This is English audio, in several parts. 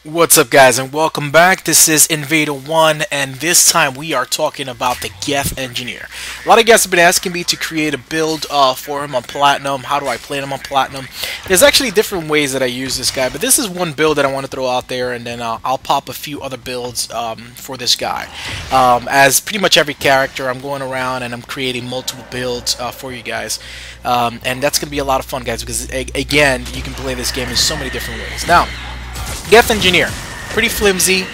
What's up, guys, and welcome back. This is Invader 1, and this time we are talking about the Geth Engineer. A lot of guys have been asking me to create a build for him on Platinum. How do I play him on Platinum? There's actually different ways that I use this guy, but this is one build that I want to throw out there, and then I'll pop a few other builds for this guy. As pretty much every character, I'm going around and I'm creating multiple builds for you guys. And that's going to be a lot of fun, guys, because, again, you can play this game in so many different ways. Now, Geth Engineer, pretty flimsy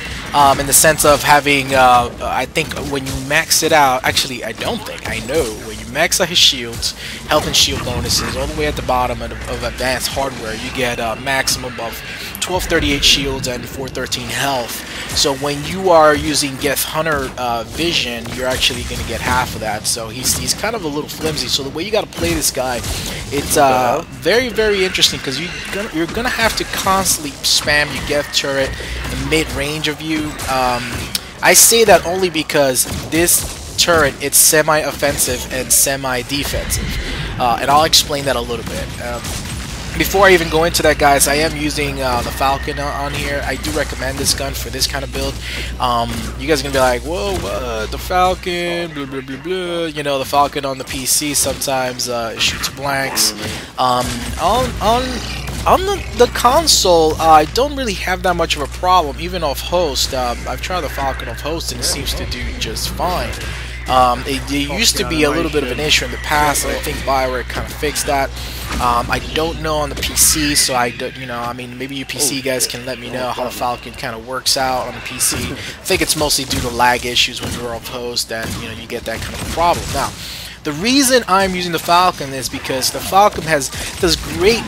in the sense of having, I think when you max it out, actually I don't think, I know, when you max out his shields, health and shield bonuses, all the way at the bottom of advanced hardware, you get a maximum of 1238 shields and 413 health. So when you are using Geth Hunter vision, you're actually going to get half of that. So he's kind of a little flimsy. So the way you got to play this guy, it's very, very interesting, because you're gonna have to constantly spam your Geth turret in mid-range of you. I say that only because this turret, it's semi-offensive and semi-defensive, and I'll explain that a little bit. Before I even go into that, guys, I am using the Falcon on here. I do recommend this gun for this kind of build. You guys are going to be like, whoa, what? The Falcon, blah, blah, blah, blah. You know, the Falcon on the PC sometimes shoots blanks. On the console, I don't really have that much of a problem, even off host. I've tried the Falcon off host, and it seems to do just fine. It used to be a little bit of an issue in the past, and I think Bioware kind of fixed that. I don't know on the PC, so I don't, I mean, maybe you PC guys can let me know how the Falcon kind of works out on the PC. I think it's mostly due to lag issues when you're off host, and you get that kind of problem. Now, the reason I'm using the Falcon is because the Falcon does great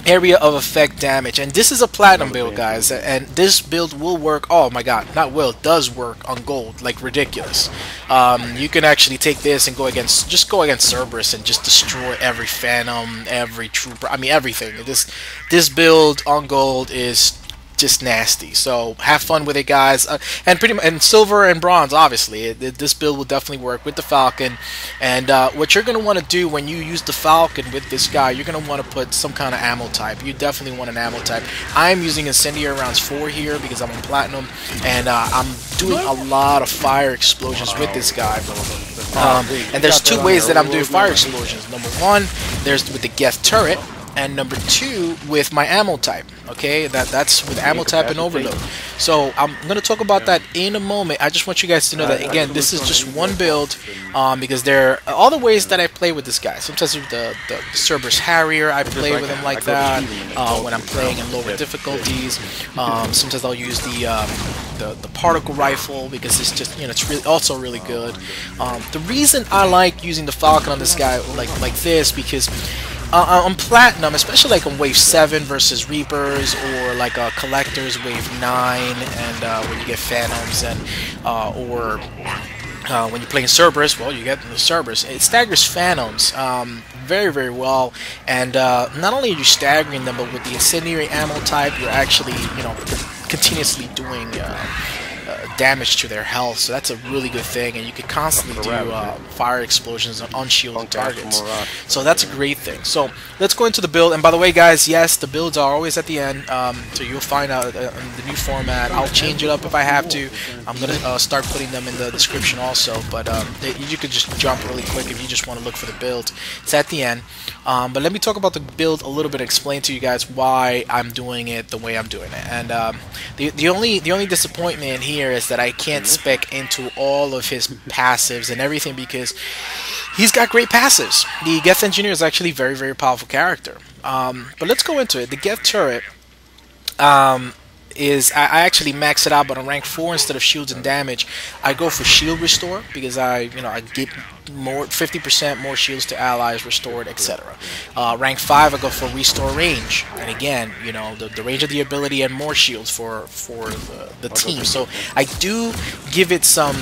area of effect damage, and this is a platinum build, guys, and this build will work, oh my god, not will, does work on gold like ridiculous. You can actually take this and go against Cerberus and just destroy every Phantom, every Trooper, I mean everything. This build on gold is just nasty, so have fun with it, guys. And silver and bronze, obviously this build will definitely work with the Falcon. And what you're going to want to do when you use the Falcon with this guy, you're going to want to put some kind of ammo type. You definitely want an ammo type. I'm using Incendiary rounds 4 here because I'm on Platinum, and I'm doing a lot of fire explosions with this guy. And there's two ways that I'm doing fire explosions. Number one, there's with the Geth turret, and number two, with my ammo type. Okay, that's with ammo type and overload. So I'm going to talk about that in a moment. I just want you guys to know that, again, this is just one build, because there are all the ways that I play with this guy. Sometimes with the Cerberus Harrier, I play with him like that when I'm playing in lower difficulties. Sometimes I'll use the particle rifle, because it's just, it's really also really good. The reason I like using the Falcon on this guy like this, because on Platinum, especially like on Wave 7 versus Reapers, or like Collectors Wave 9, and when you get Phantoms, and or when you're playing Cerberus, well, you get the Cerberus. It staggers Phantoms very, very well, and not only are you staggering them, but with the Incendiary ammo type, you're actually, continuously doing damage to their health, so that's a really good thing, and you can constantly do fire explosions on unshielded targets, so that's a great thing. So let's go into the build. And by the way, guys, yes, the builds are always at the end, so you'll find out the new format. I'll change it up if I have to. I'm gonna start putting them in the description also, but you could just jump really quick if you just want to look for the build. It's at the end. But let me talk about the build a little bit, explain to you guys why I'm doing it the way I'm doing it. And the only disappointment here is that I can't spec into all of his passives and everything, because he's got great passives. The Geth Engineer is actually a very, very powerful character. But let's go into it. The Geth turret is, I actually max it out, but on rank 4, instead of shields and damage, I go for shield restore, because I get more 50% more shields to allies restored, etc. Rank 5, I go for restore range, and again, the range of the ability and more shields for the team. So I do give it some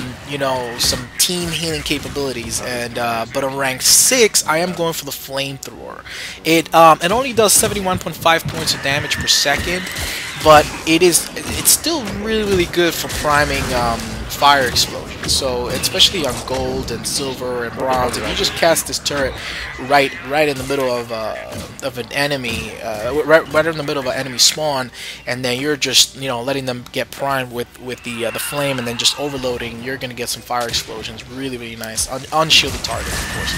some team healing capabilities, and but on rank 6, I am going for the flamethrower. It only does 71.5 points of damage per second, but it's still really, really good for priming fire explosions. So especially on gold and silver and bronze, if you just cast this turret right in the middle of an enemy, right in the middle of an enemy spawn, and then you're just letting them get primed with the flame, and then just overloading, you're gonna get some fire explosions. Really nice. Unshielded target, of course.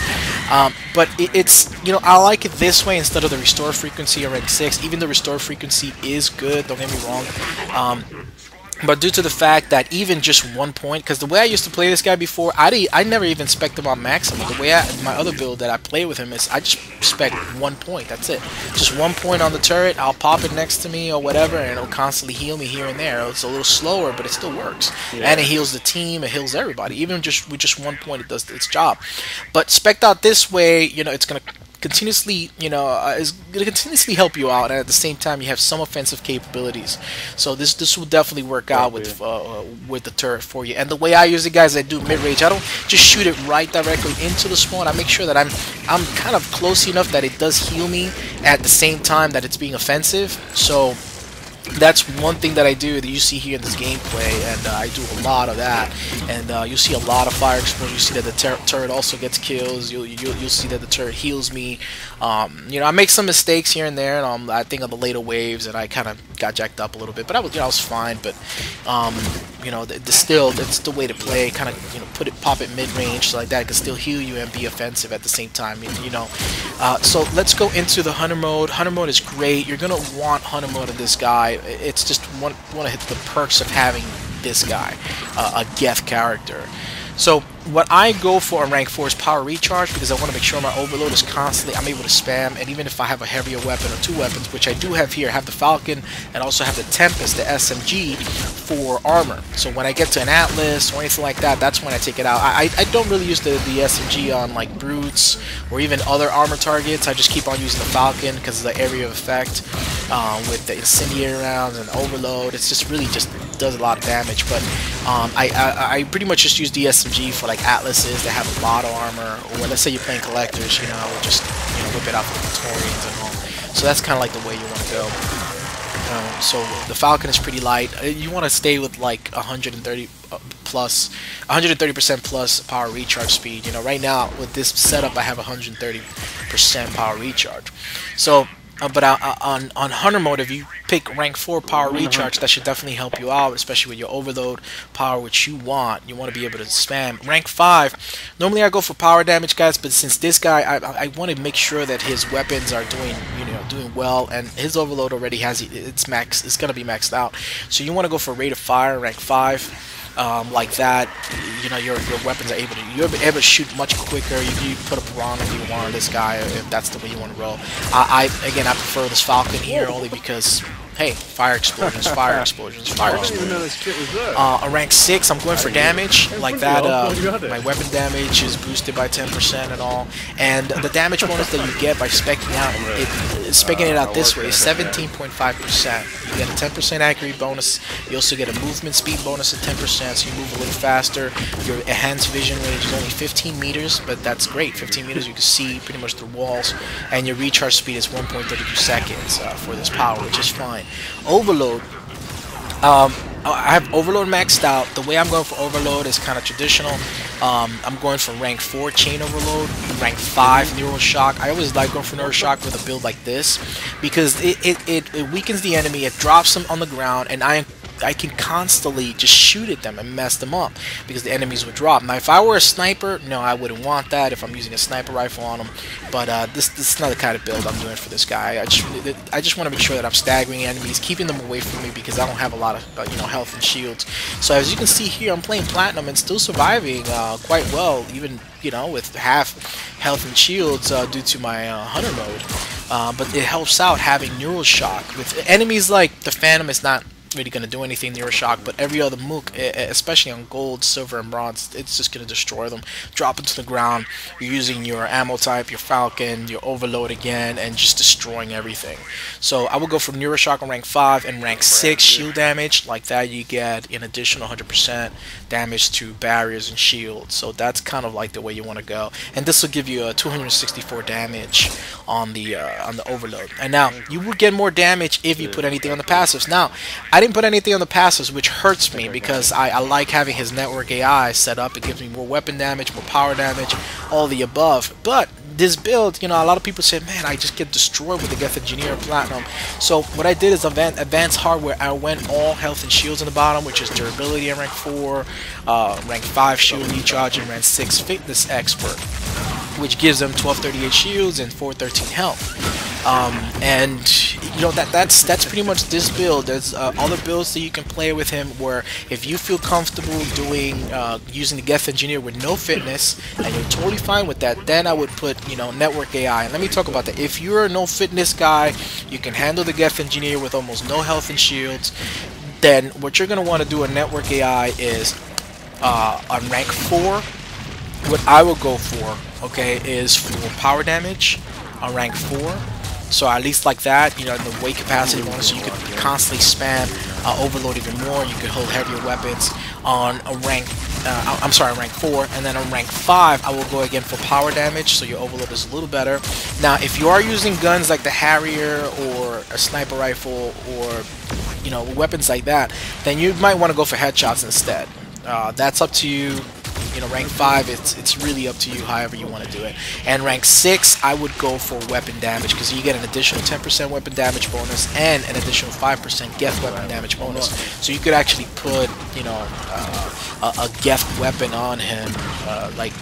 But it's I like it this way instead of the restore frequency on rank 6. Even the restore frequency is good. Don't get me wrong. But due to the fact that even just 1 point, because the way I used to play this guy before, I never even spec him on maximum. The way my other build that I play with him is I just spec 1 point. That's it. Just 1 point on the turret. I'll pop it next to me or whatever, and it'll constantly heal me here and there. It's a little slower, but it still works. Yeah. And it heals the team. It heals everybody. Even with just 1 point, it does its job. But spec'd out this way, it's gonna continuously, is going to continuously help you out, and at the same time you have some offensive capabilities. So this will definitely work out with the turret for you. And the way I use it, guys, I do mid-range. I don't just shoot it right directly into the spawn. I make sure that I'm kind of close enough that it does heal me at the same time that it's being offensive. So that's one thing that I do that you see here in this gameplay, and I do a lot of that. And you'll see a lot of fire explosions. You see that the turret also gets kills. You'll see that the turret heals me. I make some mistakes here and there, and I think on the later waves, and I kind of got jacked up a little bit, but I was fine. But still, it's the way to play. Kind of pop it mid range, so like that it can still heal you and be offensive at the same time. So let's go into the hunter mode. Hunter mode is great. You're gonna want hunter mode of this guy. It's just one of the perks of having this guy, a Geth character. So what I go for on rank 4 is power recharge, because I want to make sure my overload is constantly, I'm able to spam, and even if I have a heavier weapon or 2 weapons, which I do have here, I have the Falcon and also have the Tempest, the SMG, for armor. So when I get to an Atlas or anything like that, that's when I take it out. I don't really use the SMG on like brutes or even other armor targets. I just keep on using the Falcon because of the area of effect with the incendiary rounds and overload. It's just really just does a lot of damage. But I pretty much just use the SMG for like Atlases that have a lot of armor, or let's say you're playing collectors, I would just whip it out for the Praetorians and all. So that's kind of like the way you want to go. So the Falcon is pretty light. You want to stay with like 130% plus power recharge speed. Right now with this setup, I have 130% power recharge. So but on hunter mode, if you pick rank 4 power recharge, that should definitely help you out, especially with your overload power, which you want to be able to spam. Rank 5, normally I go for power damage, guys, but since this guy, I want to make sure that his weapons are doing well, and his overload already has it's gonna be maxed out. So you want to go for rate of fire rank 5. Like that, your weapons are you're able to shoot much quicker. You put a piranha if you want this guy, if that's the way you want to roll. Again, I prefer this Falcon here only because, hey, fire explosions, fire explosions, fire explosions. A rank 6, I'm going for damage, like that. My weapon damage is boosted by 10% and all, and the damage bonus that you get by specking it out this way is 17.5%. You get a 10% accuracy bonus. You also get a movement speed bonus of 10%, so you move a little faster. Your enhanced vision range is only 15 meters, but that's great. 15 meters, you can see pretty much through walls, and your recharge speed is 1.32 seconds for this power, which is fine. Overload, I have overload maxed out. The way I'm going for overload is kind of traditional. I'm going for rank 4 chain overload, rank 5 neural shock. I always like going for neural shock with a build like this because it weakens the enemy, it drops them on the ground, and I can constantly just shoot at them and mess them up because the enemies would drop. Now, if I were a sniper, no, I wouldn't want that if I'm using a sniper rifle on them. But this is not the kind of build I'm doing for this guy. I just want to make sure that I'm staggering enemies, keeping them away from me because I don't have a lot of health and shields. So as you can see here, I'm playing platinum and still surviving quite well, even with half health and shields due to my hunter mode. But it helps out having neural shock with enemies like the Phantom. Is not really going to do anything near a shock, but every other mook, especially on gold, silver, and bronze, it's just going to destroy them, drop into the ground. You're using your ammo type, your Falcon, your overload again, and just destroying everything. So I will go for Neuroshock on rank 5 and rank 6 shield damage. Like that, you get an additional 100% damage to barriers and shields. So that's kind of like the way you want to go, and this will give you a 264 damage on the overload. And now you will get more damage if you put anything on the passives. Now, I didn't put anything on the passives, which hurts me because I like having his network AI set up. It gives me more weapon damage, more power damage, all the above. But this build, you know, a lot of people say, man, I just get destroyed with the Geth Engineer Platinum. So what I did is advanced hardware. I went all health and shields in the bottom, which is durability in rank 4, rank 5 shield recharge, and rank 6 fitness expert, which gives them 1238 shields and 413 health. And you know, that's pretty much this build. There's other builds that you can play with him, where if you feel comfortable doing using the Geth Engineer with no fitness and you're totally fine with that, then I would put, you know, network AI. And let me talk about that. If you're a no fitness guy, you can handle the Geth Engineer with almost no health and shields, then what you're going to want to do in network AI is on rank 4, what I will go for, okay, is for power damage on rank 4. So at least like that, you know, in the weight capacity bonus, so you could constantly spam overload even more. You could hold heavier weapons on a rank, on rank 4, and then on rank 5, I will go again for power damage, so your overload is a little better. Now, if you are using guns like the Harrier or a sniper rifle or, you know, weapons like that, then you might want to go for headshots instead. That's up to you. You know, rank 5, it's really up to you, however you want to do it. And rank 6, I would go for weapon damage, because you get an additional 10% weapon damage bonus and an additional 5% Geth weapon damage bonus. So you could actually put, you know, a Geth weapon on him, like,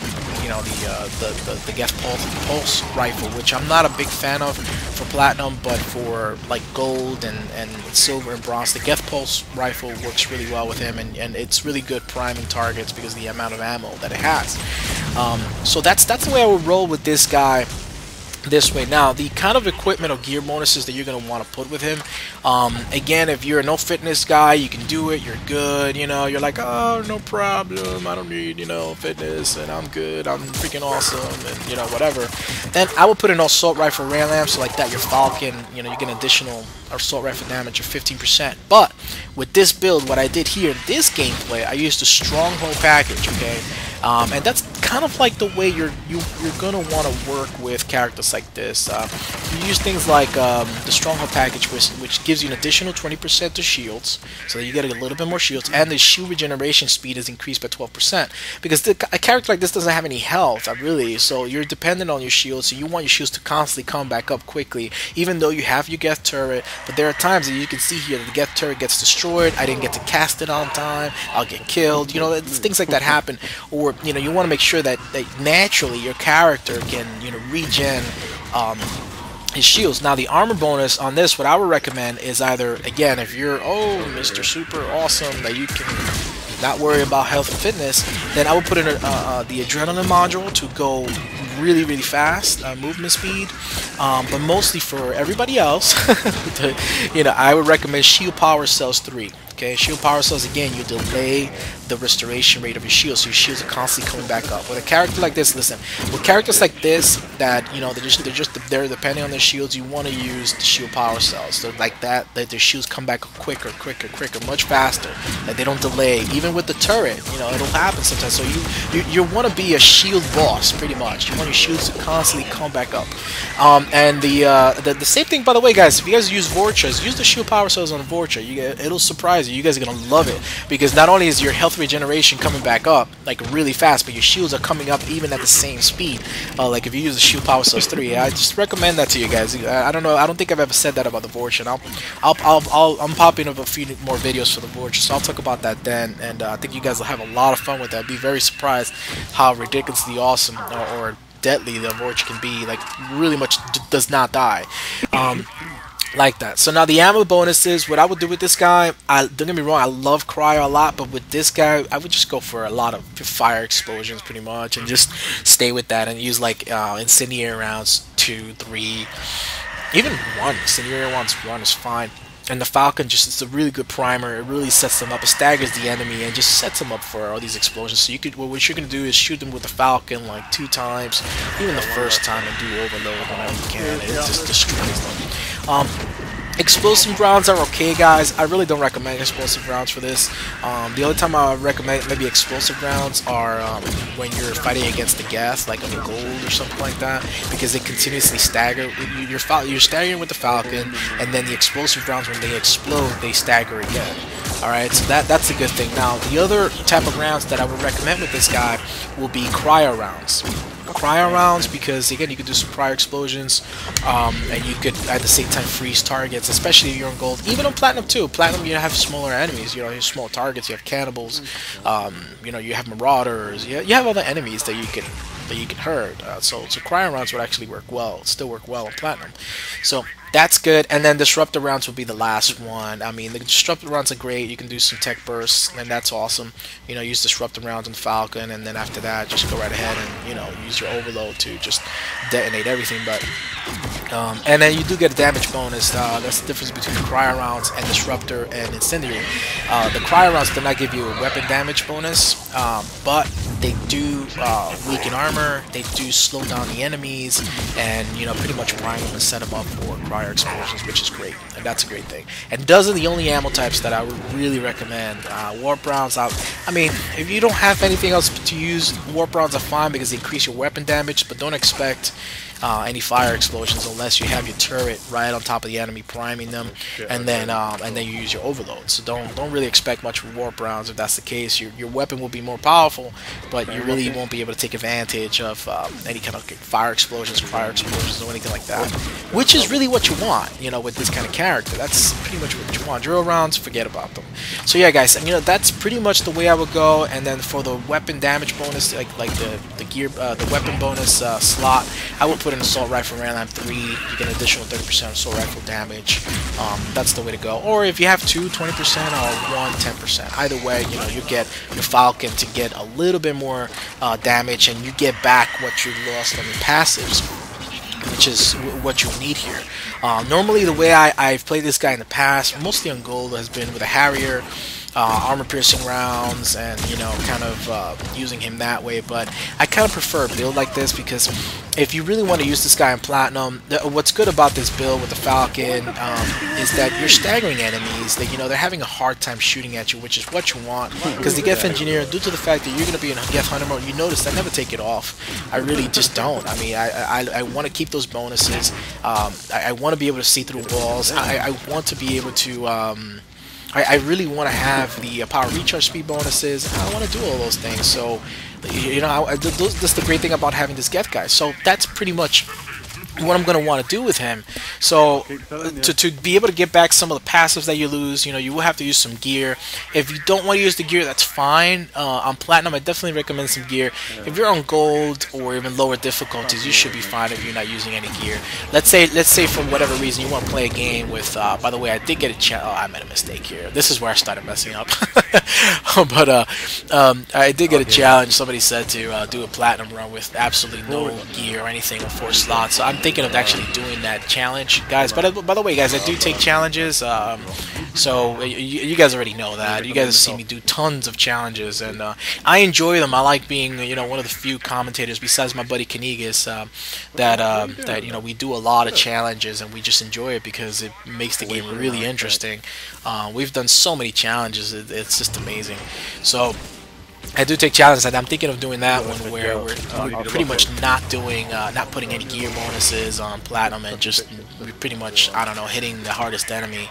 you know, the Geth pulse rifle, which I'm not a big fan of for platinum, but for like gold and silver and bronze, the Geth pulse rifle works really well with him, and it's really good priming targets because of the amount of ammo that it has. So that's the way I would roll with this guy this way. Now, the kind of equipment or gear bonuses that you're going to want to put with him, again, if you're a no fitness guy, you can do it, you're good, you know, you're like, oh, no problem, I don't need, you know, fitness, and I'm good, I'm freaking awesome, and, you know, whatever, then I would put an assault rifle ray lamp, so like that, your Falcon, you know, you get an additional assault rifle damage of 15%. But with this build, what I did here in this gameplay, I used the Stronghold package, okay? And that's kind of like the way you're gonna want to work with characters like this. You use things like the Stronghold package, which gives you an additional 20% to shields, so that you get a little bit more shields, and the shield regeneration speed is increased by 12%. Because a character like this doesn't have any health, really, so you're dependent on your shields, so you want your shields to constantly come back up quickly, even though you have your Geth turret. But there are times that you can see here that the Geth turret gets destroyed, I didn't get to cast it on time, I'll get killed, you know, things like that happen. Or, you know, you want to make sure that naturally your character can, you know, regen his shields. Now, the armor bonus on this, what I would recommend is either, again, if you're, oh, Mr. Super Awesome, that you can not worry about health and fitness, then I would put in the adrenaline module to go really, really fast, movement speed, but mostly for everybody else, you know, I would recommend Shield Power Cells 3. Okay, Shield Power Cells, again, you delay the restoration rate of your shields, so your shields are constantly coming back up. With a character like this, listen, with characters like this, that, you know, they're depending on their shields, you want to use the Shield Power Cells. So like that their shields come back quicker, much faster. Like, they don't delay. Even with the turret, you know, it'll happen sometimes. So you want to be a shield boss, pretty much. You want your shields to constantly come back up. And the same thing, by the way, guys, if you guys use Vorchas, use the Shield Power Cells on Vorcha. It'll surprise you. You guys are gonna love it, because not only is your health regeneration coming back up like really fast, but your shields are coming up even at the same speed. Like if you use the Shield Power Cells 3, I just recommend that to you guys. I don't know, I don't think I've ever said that about the Vorcha. I'm popping up a few more videos for the Vorcha, so I'll talk about that then, and I think you guys will have a lot of fun with that. Be very surprised how ridiculously awesome or deadly the Vorcha can be. Like, really much does not die. Like that. So now the ammo bonuses, what I would do with this guy, don't get me wrong, I love Cryo a lot, but with this guy, I would just go for a lot of fire explosions pretty much, and just stay with that, and use like incendiary rounds 2, 3, even 1. Incendiary rounds 1 is fine. And the Falcon, just, it's a really good primer. It really sets them up, it staggers the enemy, and just sets them up for all these explosions. So you could, what you're gonna do is shoot them with the Falcon like 2 times, even the first time, and do overload whenever you can. It just destroys them. Explosive rounds are okay, guys. I really don't recommend explosive rounds for this. The only time I recommend maybe explosive rounds are when you're fighting against the Geth, like on the gold or something like that, because they continuously stagger. You're staggering with the Falcon, and then the explosive rounds, when they explode, they stagger again. Alright, so that's a good thing. Now, the other type of rounds that I would recommend with this guy will be cryo rounds. Cryo rounds, because again, you could do some cryo explosions, and you could at the same time freeze targets, especially if you're on gold. Even on platinum too. Platinum, you have smaller enemies. You know, you have small targets. You have cannibals. You know, you have marauders. You have other enemies that you can hurt. So cryo rounds would actually work well. Still work well on platinum. So that's good. And then disruptor rounds will be the last one. I mean, the disruptor rounds are great. You can do some tech bursts, and that's awesome. You know, use disruptor rounds on Falcon, and then after that, just go right ahead and, you know, use your overload to just detonate everything. But and then you do get a damage bonus. That's the difference between cryo rounds and disruptor and incendiary. The cryo rounds do not give you a weapon damage bonus, but they do weaken armor. They do slow down the enemies, and, you know, pretty much prime them and set them up for cryo explosions, which is great, and that's a great thing. And those are the only ammo types that I would really recommend. Warp rounds, I mean, if you don't have anything else to use, warp rounds are fine because they increase your weapon damage, but don't expect any fire explosions unless you have your turret right on top of the enemy priming them, and then you use your overload. So don't really expect much from warp rounds. If that's the case, your weapon will be more powerful, but you really won't be able to take advantage of any kind of fire explosions, cryo explosions, or anything like that, which is really what you want, you know, with this kind of character. That's pretty much what you want. Drill rounds, forget about them. So yeah, guys, you know, that's pretty much the way I would go. And then for the weapon damage bonus, like the gear, the weapon bonus slot, I would put an assault rifle Random 3. You get an additional 30% assault rifle damage. That's the way to go. Or if you have two, 20%, or one, 10%. Either way, you know, you get your Falcon to get a little bit more damage, and you get back what you lost on your passives, which is what you need here. Normally, the way I've played this guy in the past, mostly on gold, has been with a Harrier, armor-piercing rounds, and, you know, kind of using him that way. But I kind of prefer a build like this, because if you really want to use this guy in platinum, what's good about this build with the Falcon is that you're staggering enemies. That, you know, they're having a hard time shooting at you, which is what you want. Because the Geth Engineer, due to the fact that you're going to be in Geth Hunter mode, you notice I never take it off. I really just don't. I mean, I want to keep those bonuses. I want to be able to see through walls. I want to be able to I really want to have the power recharge speed bonuses. I want to do all those things. So, you know, that's the great thing about having this Geth guy. So that's pretty much what I'm going to want to do with him. So to be able to get back some of the passives that you lose, you know, you will have to use some gear. If you don't want to use the gear, that's fine. On platinum, I definitely recommend some gear. If you're on gold or even lower difficulties, you should be fine if you're not using any gear. Let's say for whatever reason you want to play a game with, by the way, I did get a challenge. Oh, I made a mistake here. This is where I started messing up. But I did get a challenge. Somebody said to do a platinum run with absolutely no gear or anything on 4 slots. So I'm thinking of actually doing that challenge, guys. But by the way, guys, I do take challenges, so you guys already know that. You guys have seen me do tons of challenges, and I enjoy them. I like being, you know, one of the few commentators besides my buddy Kanigas that you know, we do a lot of challenges, and we just enjoy it because it makes the game really interesting. We've done so many challenges; it's just amazing. So I do take challenges, and I'm thinking of doing that one where we're pretty much not putting any gear bonuses on platinum, and just pretty much, I don't know, hitting the hardest enemy.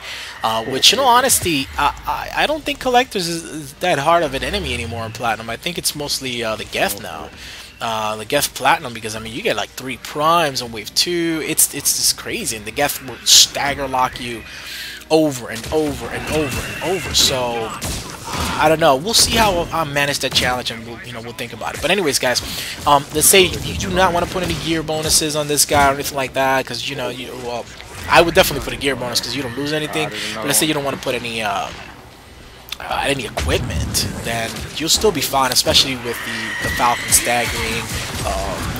Which, in all honesty, I don't think collectors is that hard of an enemy anymore in platinum. I think it's mostly the Geth now. The Geth Platinum, because I mean, you get like 3 primes on wave 2. It's just crazy, and the Geth will stagger lock you over and over and over and over. So I don't know. We'll see how I manage that challenge, and we'll think about it. But anyways, guys, let's say you do not want to put any gear bonuses on this guy or anything like that, because well, I would definitely put a gear bonus because you don't lose anything. But let's say you don't want to put any equipment, then you'll still be fine, especially with the Falcon staggering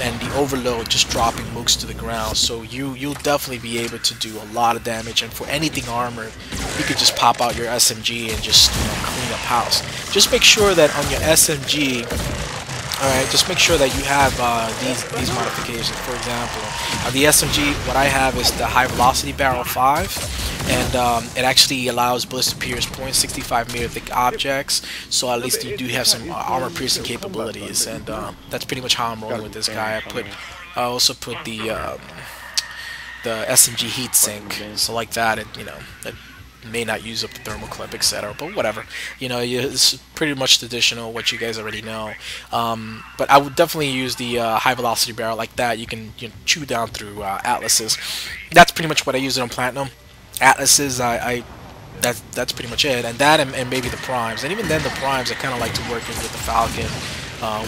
and the overload just dropping mooks to the ground. So you'll definitely be able to do a lot of damage. And for anything armored, you could just pop out your SMG and just clean up house. Just make sure that on your SMG Alright, just make sure that you have these modifications. For example, the SMG, what I have is the high velocity barrel 5, and it actually allows bullets to pierce .65 meter thick objects, so at least you do have some armor piercing capabilities, and that's pretty much how I'm rolling with this guy. I also put the SMG heatsink, so like that, it may not use up the thermal clip, etc. But whatever, it's pretty much traditional, what you guys already know. But I would definitely use the high velocity barrel like that. You can chew down through atlases. That's pretty much what I use it on platinum. Atlases, that's pretty much it. And that and maybe the primes. And even then, the primes I kind of like to work in with the Falcon.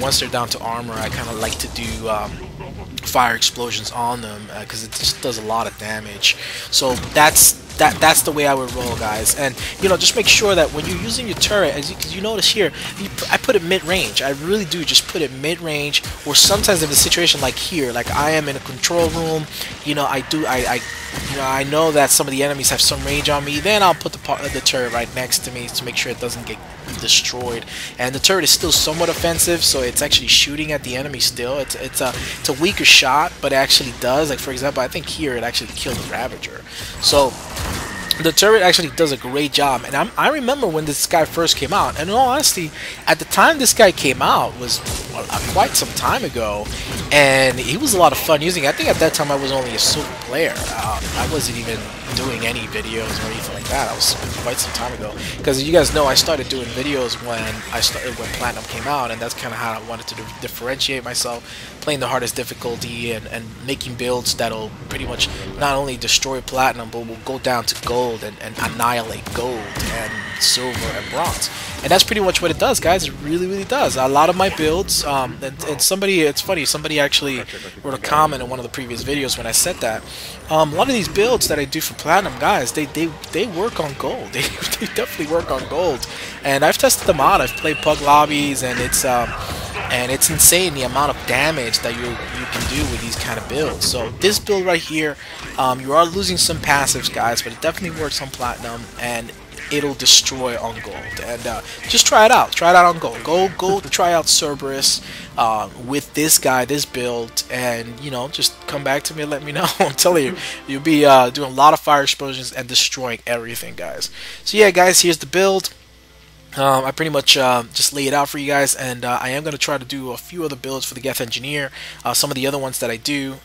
Once they're down to armor, I kind of like to do fire explosions on them because it just does a lot of damage. So that's the way I would roll, guys. And just make sure that when you're using your turret, as you notice here, I put it mid-range. I really do just put it mid-range. Or sometimes in a situation like here, like I am in a control room, I know that some of the enemies have some range on me. Then I'll put the turret right next to me to make sure it doesn't get destroyed. And the turret is still somewhat offensive, so it's actually shooting at the enemy still. It's a weaker shot, but it actually does. Like for example, I think here it actually killed the Ravager. So the turret actually does a great job. And I remember when this guy first came out, and in all honesty, at the time this guy came out was quite some time ago, and he was a lot of fun using. I think at that time I was only a silver player. I wasn't even doing any videos or anything like that. I was quite some time ago, because you guys know I started doing videos when Platinum came out, and that's kind of how I wanted to differentiate myself, playing the hardest difficulty and making builds that'll pretty much not only destroy Platinum, but will go down to gold and annihilate gold and silver and bronze. And that's pretty much what it does, guys. It really does. A lot of my builds, and somebody, it's funny, somebody actually wrote a comment in one of the previous videos when I said that. A lot of these builds that I do for Platinum, guys, they work on gold. They definitely work on gold. And I've tested them out. I've played pug lobbies, and it's insane the amount of damage that you can do with these kind of builds. So this build right here, you are losing some passives, guys, but it definitely works on Platinum, and it'll destroy on gold. And just try it out. Try it out on gold. Go try out Cerberus with this guy, this build, and just come back to me and let me know. I'm telling you, you'll be doing a lot of fire explosions and destroying everything, guys. So yeah, guys, here's the build. I pretty much just lay it out for you guys, and I am going to try to do a few other builds for the Geth Engineer. Some of the other ones that I do,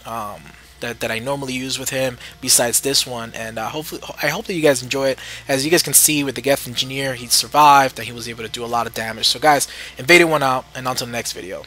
that I normally use with him, besides this one, and I hope that you guys enjoy it. As you guys can see with the Geth Engineer, he survived, and he was able to do a lot of damage. So guys, Invaded one out, and on to the next video.